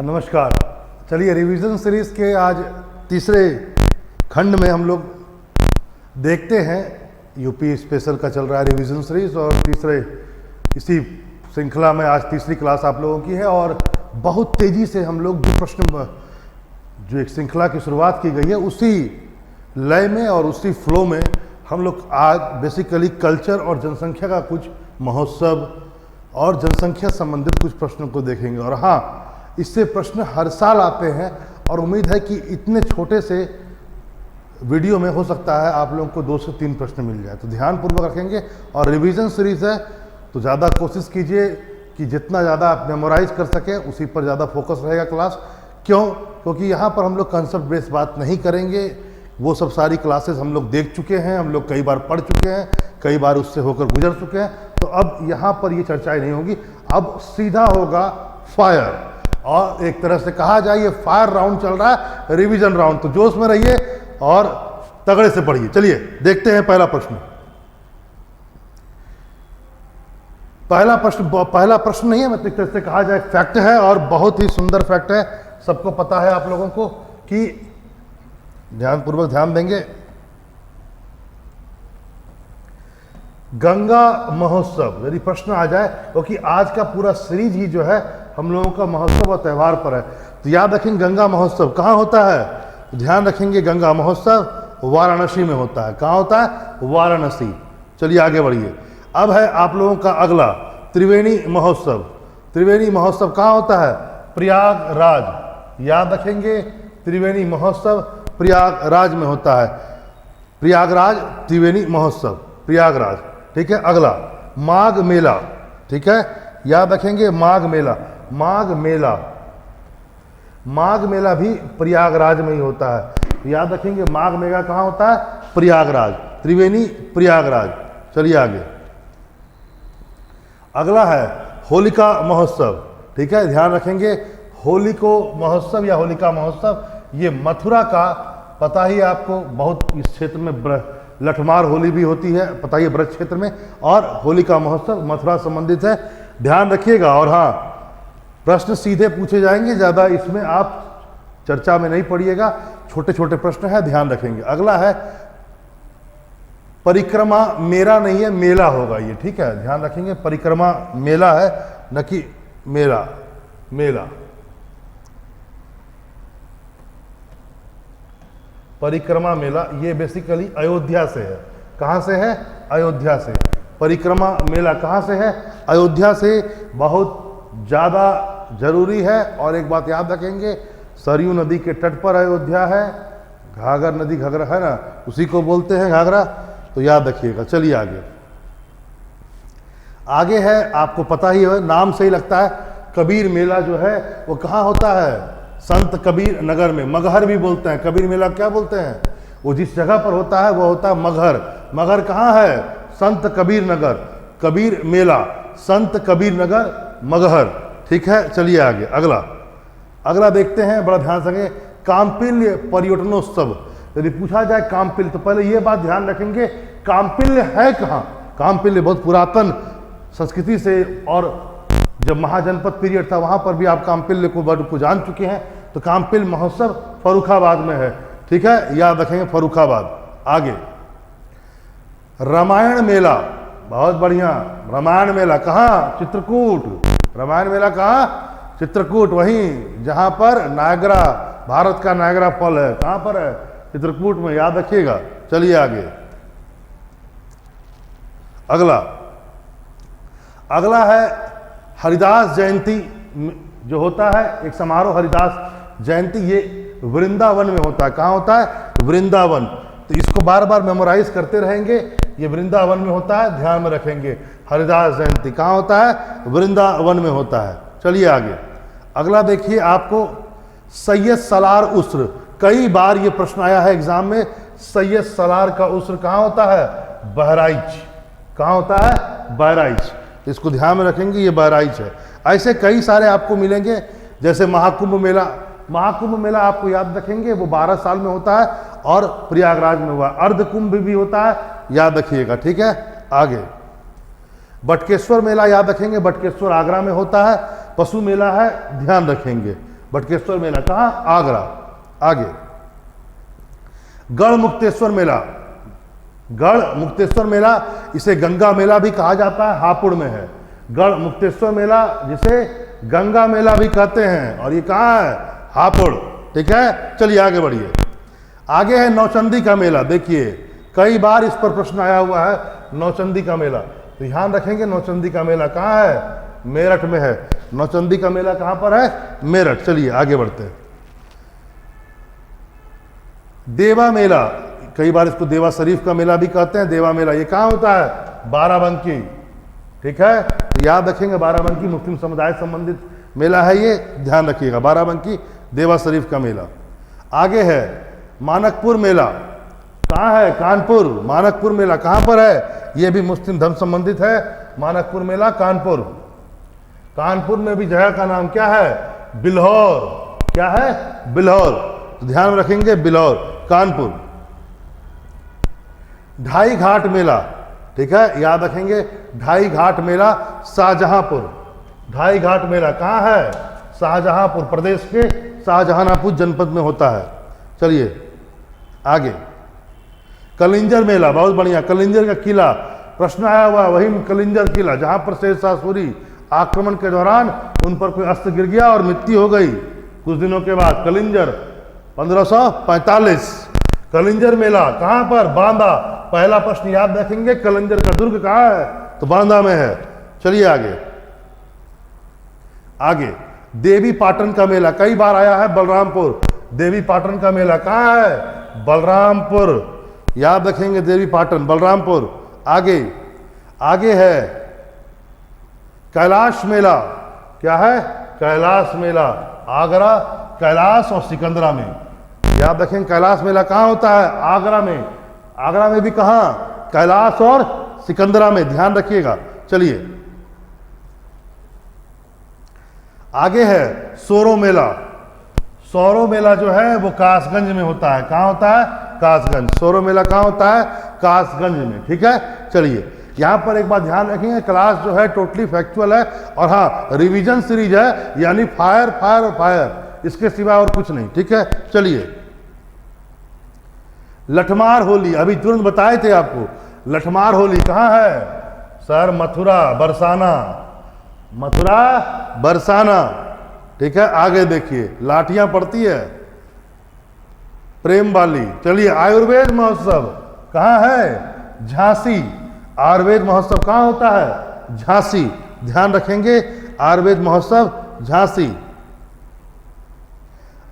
नमस्कार। चलिए, revision series के आज तीसरे खंड में हम लोग देखते हैं, यूपी स्पेशल का चल रहा है रिवीजन सीरीज और तीसरे इसी श्रृंखला में आज तीसरी क्लास आप लोगों की है और बहुत तेज़ी से हम लोग जो एक श्रृंखला की शुरुआत की गई है उसी लय में और उसी फ्लो में हम लोग आज बेसिकली कल्चर और जनसंख्या का कुछ महोत्सव और जनसंख्या संबंधित कुछ प्रश्नों को देखेंगे। और हाँ, इससे प्रश्न हर साल आते हैं और उम्मीद है कि इतने छोटे से वीडियो में हो सकता है आप लोगों को 2 से 3 प्रश्न मिल जाए, तो ध्यानपूर्वक रखेंगे। और रिवीजन सीरीज है तो ज़्यादा कोशिश कीजिए कि जितना ज़्यादा आप मेमोराइज कर सकें उसी पर ज़्यादा फोकस रहेगा क्लास। क्यों? क्योंकि यहाँ पर हम लोग कंसेप्ट बेस्ड बात नहीं करेंगे, वो सब सारी क्लासेस हम लोग देख चुके हैं, हम लोग कई बार पढ़ चुके हैं, कई बार उससे होकर गुजर चुके हैं, तो अब यहाँ पर ये चर्चाएं नहीं होगी। अब सीधा होगा फायर, और एक तरह से कहा जाए ये फायर राउंड चल रहा है, रिवीजन राउंड। तो जोश में रहिए और तगड़े से पढ़िए। चलिए देखते हैं पहला प्रश्न। पहला प्रश्न नहीं है, मतलब एक तरह से कहा जाए फैक्ट है और बहुत ही सुंदर फैक्ट है। सबको पता है आप लोगों को कि ध्यानपूर्वक ध्यान देंगे, गंगा महोत्सव यदि प्रश्न आ जाए, क्योंकि आज का पूरा सीरीज ही जो है हम लोगों का महोत्सव और त्यौहार पर है, तो याद रखेंगे गंगा महोत्सव कहाँ होता है। तो ध्यान रखेंगे गंगा महोत्सव वाराणसी में होता है। कहाँ होता है? वाराणसी। चलिए आगे बढ़िए। अब है आप लोगों का अगला त्रिवेणी महोत्सव। त्रिवेणी महोत्सव कहाँ होता है? प्रयागराज। याद रखेंगे त्रिवेणी महोत्सव प्रयागराज में होता है। प्रयागराज त्रिवेणी महोत्सव प्रयागराज, ठीक है। अगला माघ मेला, ठीक है, याद रखेंगे माघ मेला। माघ मेला भी प्रयागराज में ही होता है, याद रखेंगे माघ मेला कहाँ होता है? प्रयागराज। त्रिवेणी प्रयागराज। चलिए आगे। अगला है होलिका महोत्सव, ठीक है, ध्यान रखेंगे होलिको महोत्सव या होलिका महोत्सव, ये मथुरा का, पता ही आपको, बहुत इस क्षेत्र में लठमार होली भी होती है, पता ही ब्रज क्षेत्र में, और होलिका महोत्सव मथुरा संबंधित है, ध्यान रखिएगा। और हाँ, प्रश्न सीधे पूछे जाएंगे, ज़्यादा इसमें आप चर्चा में नहीं पड़िएगा, छोटे छोटे प्रश्न है, ध्यान रखेंगे। अगला है परिक्रमा, मेरा नहीं है मेला होगा ये, ठीक है, ध्यान रखेंगे परिक्रमा मेला है न कि मेला। परिक्रमा मेला ये बेसिकली अयोध्या से है। कहाँ से है? अयोध्या से। परिक्रमा मेला कहाँ से है? अयोध्या से। बहुत ज़्यादा जरूरी है। और एक बात याद रखेंगे, सरयू नदी के तट पर अयोध्या है, घाघर नदी, घाघरा है ना, उसी को बोलते हैं घाघरा, तो याद रखिएगा। चलिए आगे है, आपको पता ही है, नाम से ही लगता है, कबीर मेला जो है वो कहाँ होता है? संत कबीर नगर में, मगहर भी बोलते हैं। कबीर मेला क्या बोलते हैं? वो जिस जगह पर होता है वो होता है मगहर। मगहर कहाँ है? संत कबीर नगर। कबीर मेला, संत कबीर नगर, मगहर, ठीक है। चलिए आगे। अगला देखते हैं, बड़ा ध्यान से। काम्पिल्य पर्यटनोत्सव, यदि पूछा जाए काम्पिल्य, तो पहले ये बात ध्यान रखेंगे काम्पिल्य है कहाँ। काम्पिल्य बहुत पुरातन संस्कृति से, और जब महाजनपद पीरियड था वहाँ पर भी आप काम्पिल्य को वर्ड को जान चुके हैं। तो काम्पिल्य महोत्सव फर्रुखाबाद में है, ठीक है, याद रखेंगे फर्रुखाबाद। आगे रामायण मेला, बहुत बढ़िया, रामायण मेला कहाँ? चित्रकूट। रामायण मेला कहाँ? चित्रकूट, वहीं जहाँ पर नायग्रा, भारत का नायग्रा फॉल है, कहाँ पर है? चित्रकूट में, याद रखिएगा। चलिए आगे। अगला है हरिदास जयंती जो होता है, एक समारोह हरिदास जयंती, ये वृंदावन में होता है। कहाँ होता है? वृंदावन। तो इसको बार बार मेमोराइज करते रहेंगे, ये वृंदावन में होता है, ध्यान में रखेंगे। हरिदास जयंती कहाँ होता है? वृंदावन में होता है। चलिए आगे। अगला देखिए, आपको सैयद सलार उसर, कई बार ये प्रश्न आया है एग्जाम में। सैयद सलार का उसर कहाँ होता है? बहराइच। कहाँ होता है? बहराइच। इसको ध्यान में रखेंगे, ये बहराइच है। ऐसे कई सारे आपको मिलेंगे, जैसे महाकुंभ मेला। महाकुंभ मेला आपको याद रखेंगे वो 12 साल में होता है और प्रयागराज में हुआ। अर्धकुंभ भी होता है, याद रखिएगा, ठीक है। आगे बटकेश्वर मेला याद रखेंगे, बटकेश्वर आगरा में होता है। पशु मेला है, ध्यान रखेंगे। बटकेश्वर मेला कहाँ? आगरा। आगे गढ़ मुक्तेश्वर मेला, गढ़ मुक्तेश्वर मेला इसे गंगा मेला भी कहा जाता है, हापुड़ में है। गढ़ मुक्तेश्वर मेला जिसे गंगा मेला भी कहते हैं, और ये कहाँ है? हापुड़। ठीक है, चलिए आगे बढ़िए। आगे है नौचंदी का मेला। देखिए कई बार इस पर प्रश्न आया हुआ है, नौचंदी का मेला, तो ध्यान रखेंगे नौचंदी का मेला कहाँ है? मेरठ में है। नौचंदी का मेला कहाँ पर है? मेरठ। चलिए आगे बढ़ते हैं। देवा मेला, कई बार इसको देवा शरीफ का मेला भी कहते हैं, देवा मेला, ये कहाँ होता है? बाराबंकी। ठीक है, तो याद रखेंगे बाराबंकी मुस्लिम समुदाय संबंधित मेला है, ये ध्यान रखिएगा, बाराबंकी देवा शरीफ का मेला। आगे है मानकपुर मेला, कहाँ है? कानपुर। मानकपुर मेला कहाँ पर है? ये भी मुस्लिम धर्म संबंधित है। मानकपुर मेला कानपुर। कानपुर में भी जगह का नाम क्या है? बिल्हौर। क्या है? बिल्हौर। तो ध्यान रखेंगे बिल्हौर, कानपुर। ढाई घाट मेला, ठीक है, याद रखेंगे ढाई घाट मेला शाहजहांपुर। ढाई घाट मेला कहाँ है? शाहजहांपुर, प्रदेश के शाहजहांपुर जनपद में होता है। चलिए आगे कलिंजर मेला, बहुत बढ़िया, कलिंजर का किला, प्रश्न आया हुआ वही कलिंजर किला जहां पर शेरशाह सूरी आक्रमण के दौरान उन पर कोई अस्त्र गिर गया और मृत्यु हो गई कुछ दिनों के बाद। कलिंजर 1545। कलिंजर मेला कहां पर? बांदा। पहला प्रश्न याद रखेंगे, कलिंजर का दुर्ग कहां है? तो बांदा में है। चलिए आगे। आगे देवी पाटन का मेला, कई बार आया है, बलरामपुर। देवी पाटन का मेला कहां है? बलरामपुर। याद रखेंगे देवी पाटन, बलरामपुर। आगे आगे है कैलाश मेला, क्या है? कैलाश मेला, आगरा, कैलाश और सिकंदरा में। याद रखेंगे कैलाश मेला कहाँ होता है? आगरा में। आगरा में भी कहाँ? कैलाश और सिकंदरा में, ध्यान रखिएगा। चलिए आगे है सोरो मेला। सोरो मेला जो है वो कासगंज में होता है। कहाँ होता है? कासगंज। सोरो मेला कहाँ होता है? कासगंज में। ठीक है, चलिए यहाँ पर एक बात ध्यान रखेंगे, क्लास जो है टोटली फैक्चुअल है, और हाँ रिवीजन सीरीज है, यानी फायर फायर और फायर, इसके सिवा और कुछ नहीं। ठीक है, चलिए लठमार होली, अभी तुरंत बताए थे आपको, लठमार होली कहाँ है? सर मथुरा, बरसाना। मथुरा, बरसाना। ठीक है, आगे देखिए लाठियां पड़ती है, प्रेम वाली। चलिए आयुर्वेद महोत्सव कहाँ है? झांसी। आयुर्वेद महोत्सव कहाँ होता है? झांसी। ध्यान रखेंगे आयुर्वेद महोत्सव झांसी।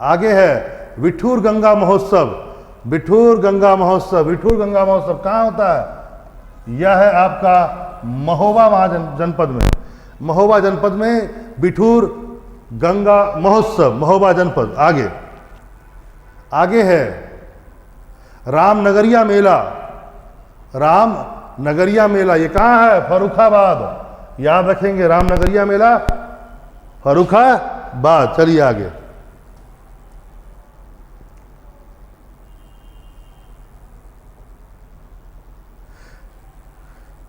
आगे है विठूर गंगा महोत्सव। विठूर गंगा महोत्सव, विठूर गंगा महोत्सव कहाँ होता है? यह है आपका महोबा जनपद में। महोबा जनपद में विठूर गंगा महोत्सव, महोबा जनपद। आगे आगे है रामनगरिया मेला। राम नगरिया मेला, ये कहाँ है? फर्रुखाबाद। याद रखेंगे रामनगरिया मेला फर्रुखाबाद। चलिए आगे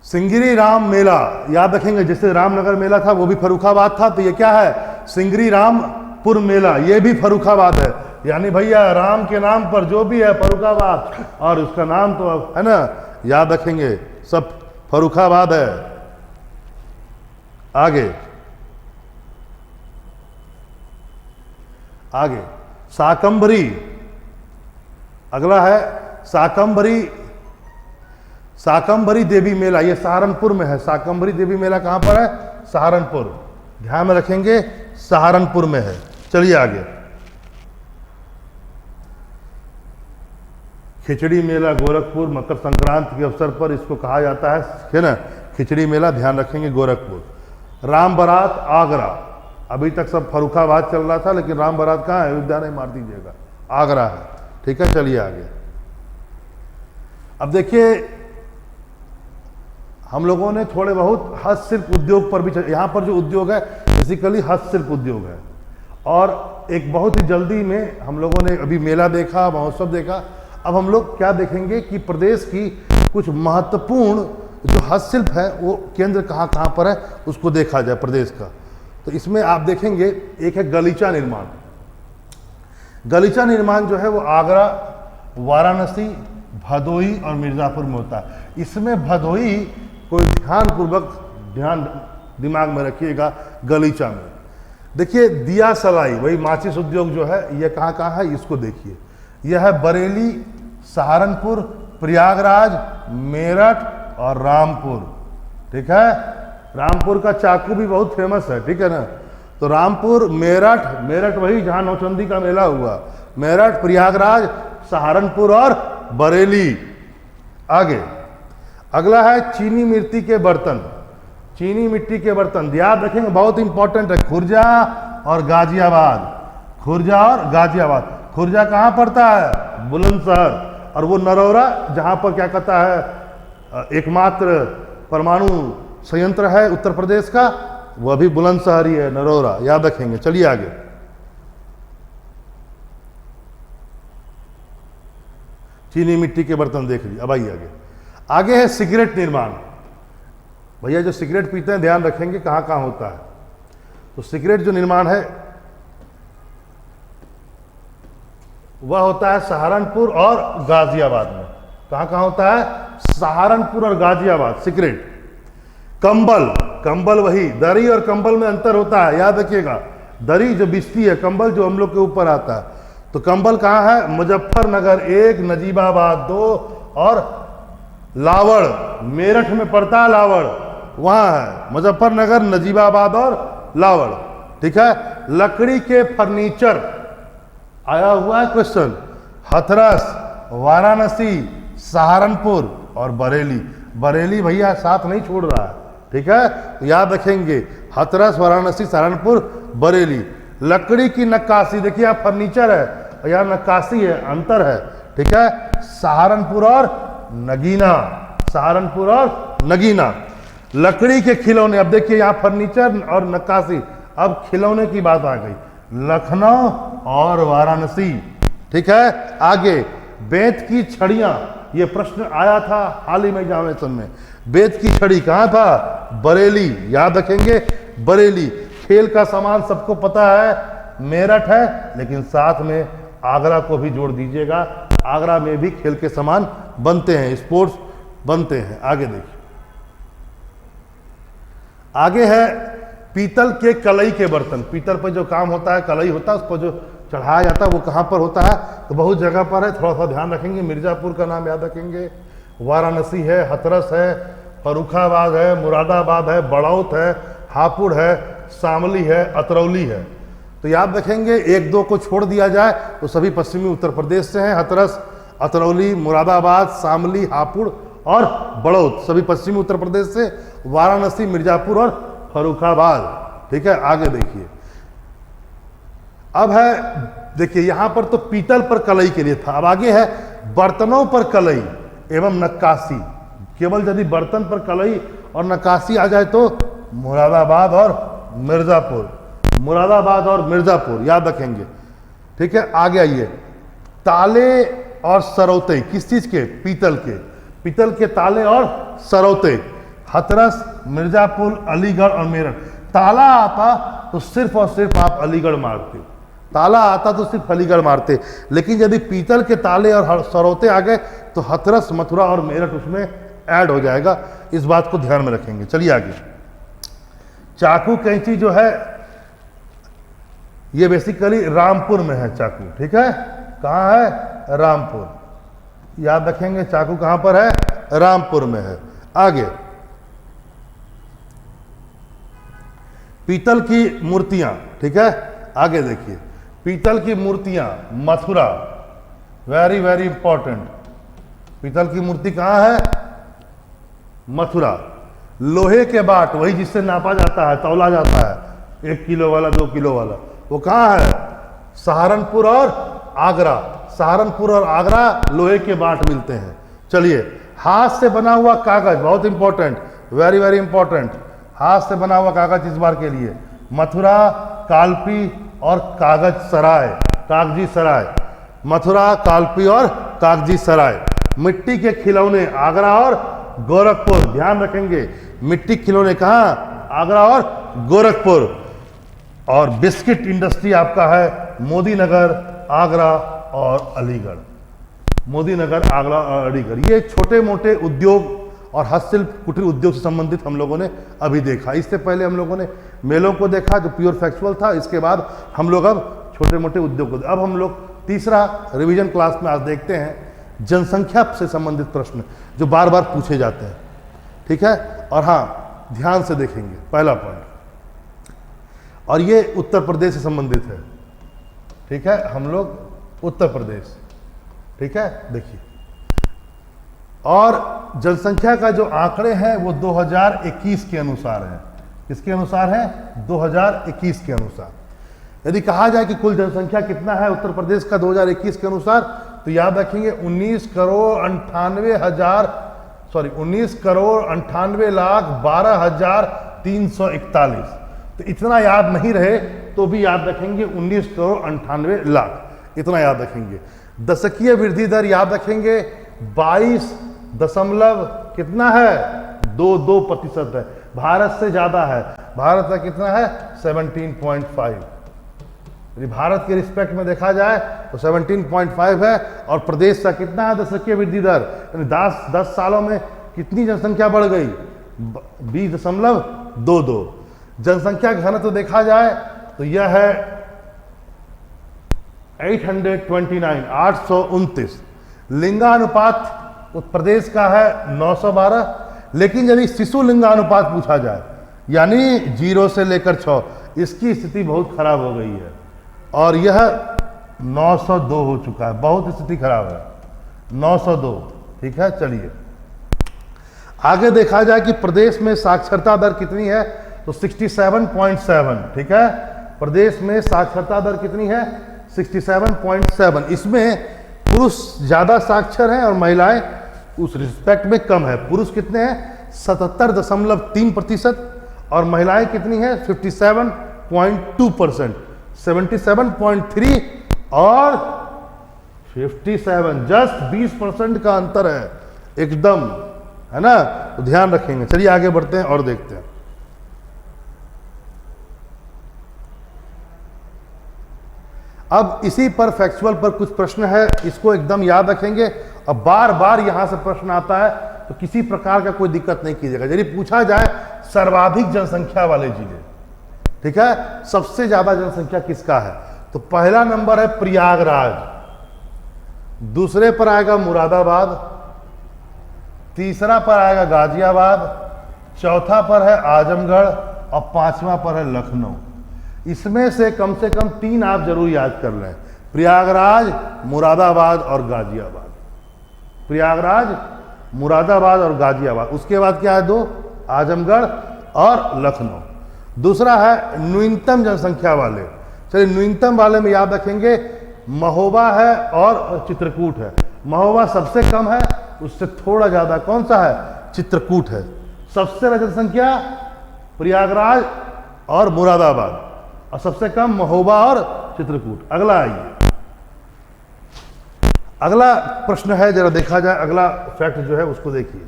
सिंगरी राम मेला, याद रखेंगे जैसे रामनगर मेला था वो भी फर्रुखाबाद था, तो ये क्या है? सिंगरी रामपुर मेला, ये भी फर्रुखाबाद है। यानी भैया राम के नाम पर जो भी है फर्रुखाबाद, और उसका नाम तो है ना, याद रखेंगे सब फर्रुखाबाद है। आगे आगे शाकंभरी, अगला है शाकंभरी, शाकंभरी देवी मेला, ये सहारनपुर में है। शाकंभरी देवी मेला कहां पर है? सहारनपुर। ध्यान में रखेंगे सहारनपुर में है। चलिए आगे खिचड़ी मेला गोरखपुर, मकर संक्रांति के अवसर पर इसको कहा जाता है ना, खिचड़ी मेला, ध्यान रखेंगे गोरखपुर। राम बारात आगरा, अभी तक सब फर्रुखाबाद चल रहा था, लेकिन राम बारात कहाँ है? अयोध्या नहीं, मार दीजिएगा, आगरा है। ठीक है, चलिए आगे। अब देखिए हम लोगों ने थोड़े बहुत हस्तशिल्प उद्योग पर भी, यहाँ पर जो उद्योग है बेसिकली हस्तशिल्प उद्योग है, और एक बहुत ही जल्दी में हम लोगों ने अभी मेला देखा, महोत्सव देखा। अब हम लोग क्या देखेंगे कि प्रदेश की कुछ महत्वपूर्ण जो हस्तशिल्प है वो केंद्र कहाँ कहाँ पर है उसको देखा जाए प्रदेश का। तो इसमें आप देखेंगे एक है गलीचा निर्माण। गलीचा निर्माण जो है वो आगरा, वाराणसी, भदोही और मिर्ज़ापुर में होता है। इसमें भदोही को ध्यान दिमाग में रखिएगा। गलीचा में देखिए दिया सलाई, वही माचिस उद्योग जो है, ये कहाँ कहाँ है इसको देखिए। यह है बरेली, सहारनपुर, प्रयागराज, मेरठ और रामपुर। ठीक है, रामपुर का चाकू भी बहुत फेमस है, ठीक है ना। तो रामपुर, मेरठ वही जहाँ नौचंदी का मेला हुआ, मेरठ, प्रयागराज, सहारनपुर और बरेली। आगे अगला है चीनी मिट्टी के बर्तन। चीनी मिट्टी के बर्तन याद रखेंगे, बहुत इंपॉर्टेंट है। खुर्जा और गाजियाबाद, खुर्जा और गाजियाबाद। खुर्जा कहाँ पड़ता है? बुलंदशहर। और वो नरौरा जहाँ पर क्या कहता है एकमात्र परमाणु संयंत्र है उत्तर प्रदेश का, वह भी बुलंदशहर ही है, नरौरा, याद रखेंगे। चलिए आगे। चीनी मिट्टी के बर्तन देख लीजिए। अब आइए आगे। आगे है सिगरेट निर्माण। भैया जो सिगरेट पीते हैं ध्यान रखेंगे कहाँ कहाँ होता है। तो सिगरेट जो निर्माण है वह होता है सहारनपुर और गाजियाबाद में। कहाँ कहाँ होता है? सहारनपुर और गाजियाबाद। सिगरेट। कंबल वही, दरी और कंबल में अंतर होता है, याद रखिएगा। दरी जो बिछती है, कंबल जो हम लोग के ऊपर आता है। तो कंबल कहाँ है? मुजफ्फरनगर 1, नजीबाबाद 2 और लावड़, मेरठ में पड़ता है लावड़, वहाँ है मुजफ्फरनगर, नजीबाबाद और लावड़। ठीक है। लकड़ी के फर्नीचर आया हुआ है क्वेश्चन। हाथरस, वाराणसी, सहारनपुर और बरेली। बरेली भैया साथ नहीं छोड़ रहा है, ठीक है, तो याद रखेंगे हाथरस, वाराणसी, सहारनपुर, बरेली। लकड़ी की नक्काशी, देखिए यहाँ फर्नीचर है और यहाँ नक्काशी है, अंतर है, ठीक है। सहारनपुर और नगीना, सहारनपुर और नगीना। लकड़ी के खिलौने, अब देखिए यहाँ फर्नीचर और नक्काशी, अब खिलौने की बात आ गई। लखनऊ और वाराणसी, ठीक है। आगे बेंत की छड़ियां, ये प्रश्न आया था हाल ही में एग्जामिनेशन में। बेंत की छड़ी कहाँ था? बरेली, याद रखेंगे बरेली। खेल का सामान सबको पता है, मेरठ है, लेकिन साथ में आगरा को भी जोड़ दीजिएगा। आगरा में भी खेल के सामान बनते हैं, स्पोर्ट्स बनते हैं। आगे देखिए, आगे है पीतल के कलई के बर्तन। पीतल पर जो काम होता है, कलई होता है, उस पर जो चढ़ाया जाता है वो कहाँ पर होता है? तो बहुत जगह पर है, थोड़ा सा ध्यान रखेंगे। मिर्ज़ापुर का नाम याद रखेंगे, वाराणसी है, हाथरस है, फर्रुखाबाद है, मुरादाबाद है, बड़ौत है, हापुड़ है, शामली है, अतरौली है। तो याद रखेंगे, 1-2 को छोड़ दिया जाए तो सभी पश्चिमी उत्तर प्रदेश से हैं। हाथरस, अतरौली, मुरादाबाद, शामली, हापुड़ और बड़ौत सभी पश्चिमी उत्तर प्रदेश से। वाराणसी, मिर्ज़ापुर और फर्रुखाबाद, ठीक है। आगे देखिए, अब है देखिए यहाँ पर तो पीतल पर कलई के लिए था, अब आगे है बर्तनों पर कलई एवं नक्काशी। केवल यदि बर्तन पर कलई और नक्काशी आ जाए तो मुरादाबाद और मिर्ज़ापुर, मुरादाबाद और मिर्ज़ापुर, याद रखेंगे, ठीक है। आगे आइए, ताले और सरौते, किस चीज़ के? पीतल के। पीतल के ताले और सरौते, हाथरस, मिर्ज़ापुर, अलीगढ़ और मेरठ। ताला आता तो सिर्फ और सिर्फ आप अलीगढ़ मारते, ताला आता तो सिर्फ अलीगढ़ मारते, लेकिन यदि पीतल के ताले और सरौते आ गए तो हाथरस, मथुरा और मेरठ उसमें ऐड हो जाएगा। इस बात को ध्यान में रखेंगे। चलिए आगे। चाकू कैंची जो है ये बेसिकली रामपुर में है चाकू, ठीक है। कहाँ है? रामपुर, याद रखेंगे। चाकू कहाँ पर है? रामपुर में है। आगे पीतल की मूर्तियां, ठीक है। आगे देखिए, पीतल की मूर्तियां, मथुरा, वेरी वेरी इंपॉर्टेंट। पीतल की मूर्ति कहाँ है? मथुरा। लोहे के बाट, वही जिससे नापा जाता है, तौला जाता है, 1 किलो वाला, 2 किलो वाला, वो कहाँ है? सहारनपुर और आगरा। सहारनपुर और आगरा लोहे के बाट मिलते हैं। चलिए, हाथ से बना हुआ कागज, बहुत इंपॉर्टेंट, वेरी वेरी इंपॉर्टेंट। हाथ से बना हुआ कागज इस बार के लिए, मथुरा, कालपी और कागज सराय, कागजी सराय। मथुरा, कालपी और कागजी सराय। मिट्टी के खिलौने, आगरा और गोरखपुर, ध्यान रखेंगे। मिट्टी के खिलौने कहाँ? आगरा और गोरखपुर। और बिस्किट इंडस्ट्री आपका है मोदी नगर, आगरा और अलीगढ़। मोदी नगर, आगरा और अलीगढ़, ये छोटे मोटे उद्योग और हस्तशिल्प कुटीर उद्योग से संबंधित हम लोगों ने अभी देखा। इससे पहले हम लोगों ने मेलों को देखा जो प्योर फैक्चुअल था, इसके बाद हम लोग अब छोटे मोटे उद्योग को। अब हम लोग तीसरा रिवीजन क्लास में आज देखते हैं जनसंख्या से संबंधित प्रश्न जो बार बार पूछे जाते हैं, ठीक है। और हाँ, ध्यान से देखेंगे पहला पॉइंट, और ये उत्तर प्रदेश से संबंधित है, ठीक है। हम लोग उत्तर प्रदेश, ठीक है, देखिए। और जनसंख्या का जो आंकड़े हैं वो 2021 के अनुसार है। किसके अनुसार है? 2021 के अनुसार। यदि कहा जाए कि कुल जनसंख्या कितना है उत्तर प्रदेश का 2021 के अनुसार, तो याद रखेंगे 19,98,12,341। तो इतना याद नहीं रहे तो भी याद रखेंगे 19,98,00,000, इतना याद रखेंगे। दशकीय वृद्धि दर याद रखेंगे 22 दशमलव कितना है? 22% है। भारत से ज्यादा है। भारत का कितना है? 17.5। यदि भारत के रिस्पेक्ट में देखा जाए तो 17.5 है। और प्रदेश का कितना है दशकीय वृद्धि दर? यानी 10 सालों में कितनी जनसंख्या बढ़ गई? 20.22। जनसंख्या घनत्व देखा जाए तो यह है 829। लिंगानुपात उत्तर प्रदेश का है 912। लेकिन यदि शिशु लिंगानुपात पूछा जाए, यानी 0 से लेकर 6, इसकी स्थिति बहुत खराब हो गई है और यह 902 हो चुका है। बहुत स्थिति खराब है, 902, ठीक है। चलिए आगे देखा जाए कि प्रदेश में साक्षरता दर कितनी है, तो 67.7, ठीक है। प्रदेश में साक्षरता दर कितनी है? 67.7। इसमें पुरुष ज्यादा साक्षर हैं और महिलाएं उस रिस्पेक्ट में कम है। पुरुष कितने हैं? 77.3% और महिलाएं कितनी हैं? 57.2%। 77.3 और 57, जस्ट 20% का अंतर है एकदम, है ना। तो ध्यान रखेंगे। चलिए आगे बढ़ते हैं और देखते हैं। अब इसी पर फैक्चुअल पर कुछ प्रश्न है, इसको एकदम याद रखेंगे। अब बार बार यहां से प्रश्न आता है तो किसी प्रकार का कोई दिक्कत नहीं कीजिएगा। यदि पूछा जाए सर्वाधिक जनसंख्या वाले जिले, ठीक है, सबसे ज्यादा जनसंख्या किसका है, तो पहला नंबर है प्रयागराज, दूसरे पर आएगा मुरादाबाद, तीसरा पर आएगा गाजियाबाद, चौथा पर है आजमगढ़ और पांचवा पर है लखनऊ। इसमें से कम 3 आप जरूर याद कर लें, प्रयागराज, मुरादाबाद और गाजियाबाद। प्रयागराज, मुरादाबाद और गाजियाबाद। उसके बाद क्या है? 2 आजमगढ़ और लखनऊ। दूसरा है न्यूनतम जनसंख्या वाले। चलिए न्यूनतम वाले में याद रखेंगे महोबा है और चित्रकूट है। महोबा सबसे कम है, उससे थोड़ा ज्यादा कौन सा है? चित्रकूट है। सबसे ज्यादा जनसंख्या प्रयागराज और मुरादाबाद और सबसे कम महोबा और चित्रकूट। अगला आइए, अगला प्रश्न है, जरा देखा जाए अगला फैक्ट जो है उसको देखिए।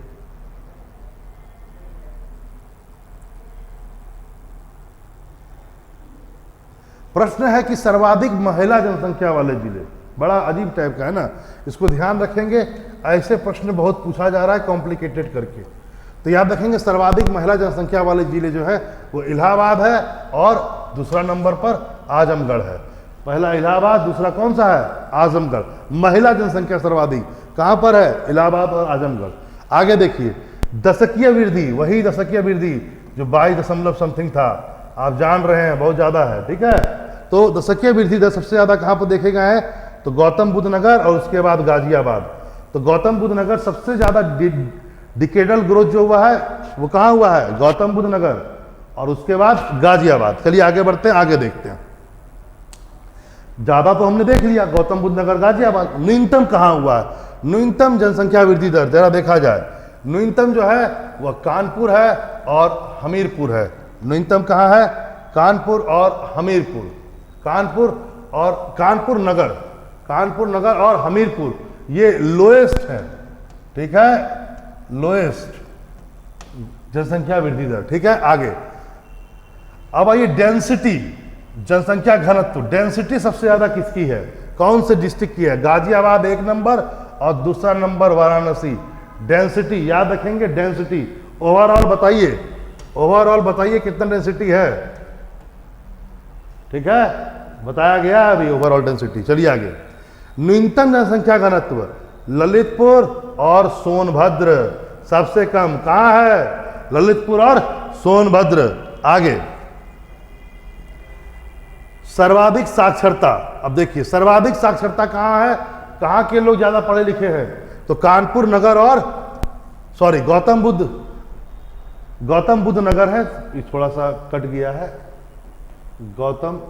प्रश्न है कि सर्वाधिक महिला जनसंख्या वाले जिले। बड़ा अजीब टाइप का है ना, इसको ध्यान रखेंगे। ऐसे प्रश्न बहुत पूछा जा रहा है कॉम्प्लिकेटेड करके, तो याद रखेंगे सर्वाधिक महिला जनसंख्या वाले जिले जो है वो इलाहाबाद है और दूसरा नंबर पर आजमगढ़ है। पहला इलाहाबाद, दूसरा कौन सा है? आजमगढ़। महिला जनसंख्या सर्वाधिक कहां पर है? इलाहाबाद और आजमगढ़। आगे देखिए दशकीय वृद्धि, वही दशकीय वृद्धि जो 22 दशमलव समथिंग था, आप जान रहे हैं बहुत ज्यादा है, ठीक है। तो दशकीय वृद्धि दर सबसे ज्यादा कहां पर देखे गए हैं? तो गौतम बुद्ध नगर और उसके बाद गाजियाबाद। तो गौतम बुद्ध नगर सबसे ज्यादा डिकेडल ग्रोथ जो हुआ है वो कहां हुआ है? गौतम बुद्ध नगर और उसके बाद गाजियाबाद। चलिए आगे बढ़ते हैं, आगे देखते हैं। ज्यादा तो हमने देख लिया, गौतम बुद्ध नगर, गाजियाबाद। न्यूनतम कहां हुआ है? न्यूनतम जनसंख्या वृद्धि दर जरा देखा जाए, न्यूनतम जो है वह कानपुर है और हमीरपुर है। न्यूनतम कहां है? कानपुर और हमीरपुर। कानपुर नगर और हमीरपुर ये लोएस्ट है, ठीक है, लोएस्ट जनसंख्या वृद्धि दर, ठीक है। आगे अब आइए डेंसिटी, जनसंख्या घनत्व। डेंसिटी सबसे ज्यादा किसकी है? कौन से डिस्ट्रिक्ट की है? गाजियाबाद 1 नंबर और दूसरा नंबर वाराणसी। डेंसिटी याद रखेंगे, डेंसिटी। ओवरऑल बताइए, ओवरऑल बताइए कितना डेंसिटी है, ठीक है, बताया गया अभी ओवरऑल डेंसिटी। चलिए आगे। न्यूनतम जनसंख्या घनत्व ललितपुर और सोनभद्र, सबसे कम कहां है? ललितपुर और सोनभद्र। आगे। सर्वाधिक साक्षरता, अब देखिए सर्वाधिक साक्षरता कहां है, कहां के लोग ज्यादा पढ़े लिखे हैं? तो कानपुर नगर और गौतम बुद्ध नगर है, ये थोड़ा सा कट गया है, गौतम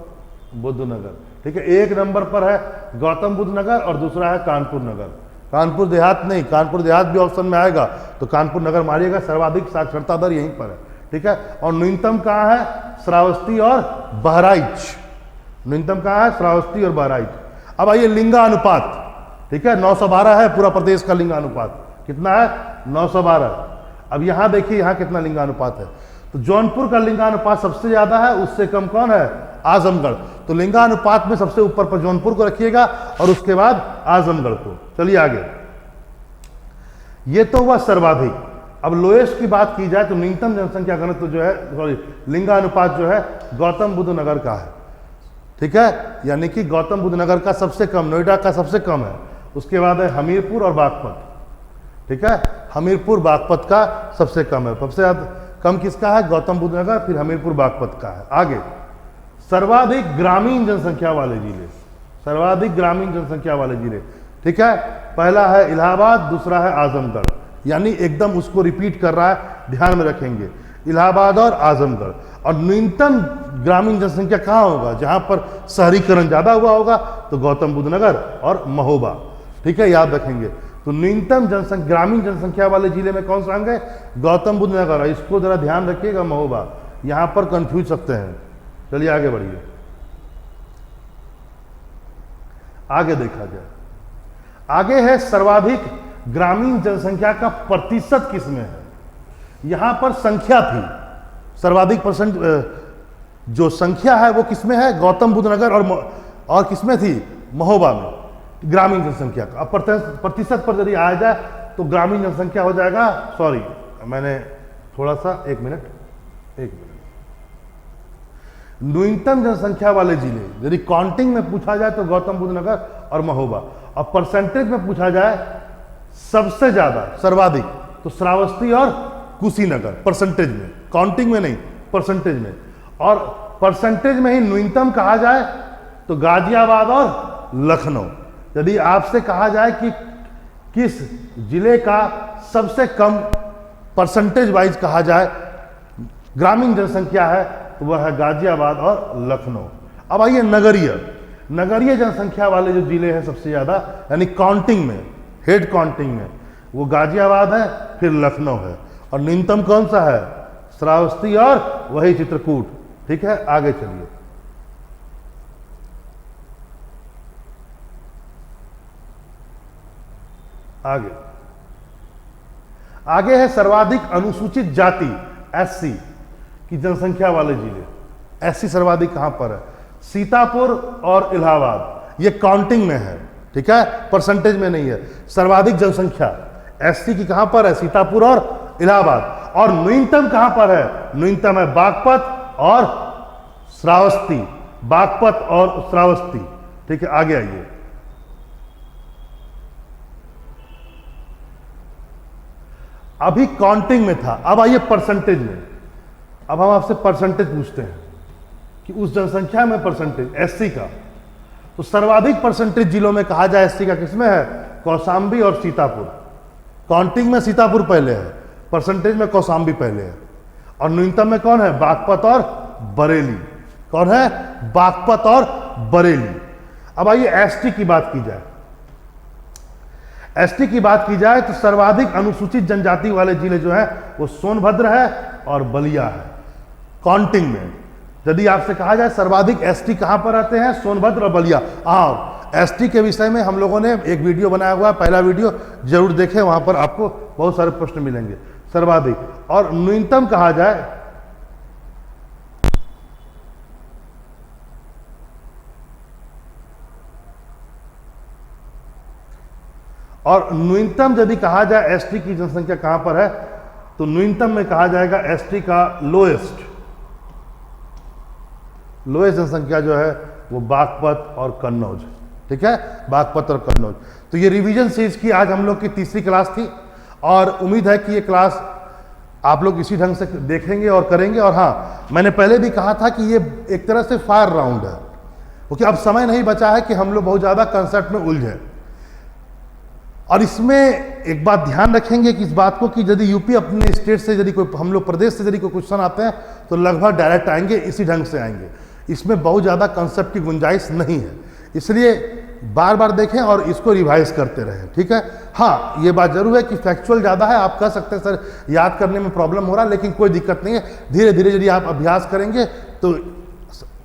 बुद्ध नगर, ठीक है। 1 नंबर पर है गौतम बुद्ध नगर और दूसरा है कानपुर नगर। कानपुर देहात नहीं, कानपुर देहात भी ऑप्शन में आएगा तो कानपुर नगर मारिएगा। सर्वाधिक साक्षरता दर यहीं पर है, ठीक है। और न्यूनतम कहाँ है? श्रावस्ती और बहराइच। न्यूनतम कहाँ है? श्रावस्ती और बहराइच। अब आइए लिंगानुपात, ठीक है, 912 है पूरा प्रदेश का लिंगानुपात। कितना है? 912। अब यहां देखिए यहां कितना लिंगानुपात है। तो जौनपुर का लिंगानुपात सबसे ज्यादा है, उससे कम कौन है? आजमगढ़। तो लिंगानुपात में सबसे ऊपर पर जौनपुर को रखिएगा और उसके बाद आजमगढ़ को। चलिए आगे। ये तो हुआ सर्वाधिक। अब लोएस्ट की बात की जाए तो न्यूनतम जनसंख्या घनत्व जो है, लिंगानुपात जो है गौतम बुद्ध नगर का है, ठीक है, यानी कि गौतम बुद्ध नगर का सबसे कम, नोएडा का सबसे कम है। उसके बाद है हमीरपुर और बागपत, ठीक है, हमीरपुर बागपत का सबसे कम है। सबसे ज्यादा कम किसका है? गौतम बुद्ध नगर, फिर हमीरपुर बागपत का है। आगे। सर्वाधिक ग्रामीण जनसंख्या वाले जिले, सर्वाधिक ग्रामीण जनसंख्या वाले जिले, ठीक है, पहला है इलाहाबाद, दूसरा है आजमगढ़, यानी एकदम उसको रिपीट कर रहा है, ध्यान में रखेंगे, इलाहाबाद और आजमगढ़। और न्यूनतम ग्रामीण जनसंख्या कहाँ होगा? जहां पर शहरीकरण ज्यादा हुआ होगा तो गौतम बुद्ध नगर और महोबा, ठीक है, याद रखेंगे। तो न्यूनतम जनसंख्या ग्रामीण जनसंख्या वाले जिले में कौन सा होंगे? गौतम बुद्ध नगर। इसको जरा ध्यान रखिएगा, महोबा, यहां पर कंफ्यूज सकते हैं। चलिए आगे बढ़िए। आगे देखा जाए, आगे है सर्वाधिक ग्रामीण जनसंख्या का प्रतिशत किसमें है? यहां पर संख्या थी, सर्वाधिक परसेंट जो संख्या है वो किसमें है? गौतम बुद्ध नगर और किसमें थी? महोबा में, ग्रामीण जनसंख्या का। अब प्रतिशत पर यदि आ जाए तो ग्रामीण जनसंख्या हो जाएगा, सॉरी मैंने थोड़ा सा, एक मिनट, न्यूनतम जनसंख्या वाले जिले यदि काउंटिंग में पूछा जाए तो गौतम बुद्ध नगर और महोबा। और परसेंटेज में पूछा जाए सबसे ज्यादा, सर्वाधिक, तो श्रावस्ती और कुशीनगर, परसेंटेज में, काउंटिंग में नहीं, परसेंटेज में। और परसेंटेज में ही न्यूनतम कहा जाए तो गाजियाबाद और लखनऊ। यदि आपसे कहा जाए कि किस जिले का सबसे कम परसेंटेज वाइज कहा जाए ग्रामीण जनसंख्या है तो वह है गाजियाबाद और लखनऊ। अब आइए नगरीय जनसंख्या वाले जो जिले हैं सबसे ज्यादा, यानी काउंटिंग में, हेड काउंटिंग में, वो गाजियाबाद है, फिर लखनऊ है। और न्यूनतम कौन सा है? श्रावस्ती और वही चित्रकूट, ठीक है। आगे चलिए। आगे है सर्वाधिक अनुसूचित जाति, एससी की जनसंख्या वाले जिले। एससी सर्वाधिक कहां पर है? सीतापुर और इलाहाबाद। ये काउंटिंग में है, ठीक है, परसेंटेज में नहीं है। सर्वाधिक जनसंख्या एससी की कहां पर है? सीतापुर और इलाहाबाद। और न्यूनतम कहां पर है? न्यूनतम है बागपत और श्रावस्ती, बागपत और श्रावस्ती, ठीक है। आगे आइए। अभी काउंटिंग में था, अब आइए परसेंटेज में। अब हम आपसे परसेंटेज पूछते हैं कि उस जनसंख्या में परसेंटेज एससी का, तो सर्वाधिक परसेंटेज जिलों में कहा जाए एससी का किसमें है? कौशाम्बी और सीतापुर। काउंटिंग में सीतापुर पहले है, परसेंटेज में कौशाम्बी पहले है। और न्यूनतम में कौन है? बागपत और बरेली। कौन है? बागपत और बरेली। अब आइए एसटी की बात की जाए। एसटी की बात की जाए तो सर्वाधिक अनुसूचित जनजाति वाले जिले जो है वो सोनभद्र है और बलिया है, काउंटिंग में। यदि आपसे कहा जाए सर्वाधिक एसटी कहां पर रहते हैं? सोनभद्र और बलिया। और एसटी के विषय में हम लोगों ने एक वीडियो बनाया हुआ है, पहला वीडियो जरूर देखें, वहां पर आपको बहुत सारे प्रश्न मिलेंगे। सर्वाधिक और न्यूनतम कहा जाए और न्यूनतम यदि कहा जाए एसटी की जनसंख्या कहां पर है, तो न्यूनतम में कहा जाएगा एसटी का लोएस्ट जनसंख्या जो है वो बागपत और कन्नौज, ठीक है, बागपत और कन्नौज। तो ये रिवीजन सीरीज की आज हम लोग की तीसरी क्लास थी और उम्मीद है कि ये क्लास आप लोग इसी ढंग से देखेंगे और करेंगे। और हाँ, मैंने पहले भी कहा था कि ये एक तरह से फायर राउंड है, क्योंकि अब समय नहीं बचा है कि हम लोग बहुत ज़्यादा कंसेप्ट में उलझे। और इसमें एक बात ध्यान रखेंगे कि इस बात को कि यदि यूपी अपने स्टेट से यदि कोई, हम लोग प्रदेश से यदि कोई क्वेश्चन आते हैं तो लगभग डायरेक्ट आएंगे, इसी ढंग से आएंगे, इसमें बहुत ज़्यादा कंसेप्ट की गुंजाइश नहीं है। इसलिए बार बार देखें और इसको रिवाइज करते रहें, ठीक है। हाँ, ये बात जरूर है कि फैक्चुअल ज़्यादा है, आप कह सकते हैं सर याद करने में प्रॉब्लम हो रहा है, लेकिन कोई दिक्कत नहीं है। धीरे धीरे यदि आप अभ्यास करेंगे तो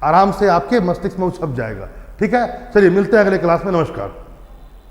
आराम से आपके मस्तिष्क में वो छप जाएगा, ठीक है। चलिए मिलते हैं अगले क्लास में, नमस्कार।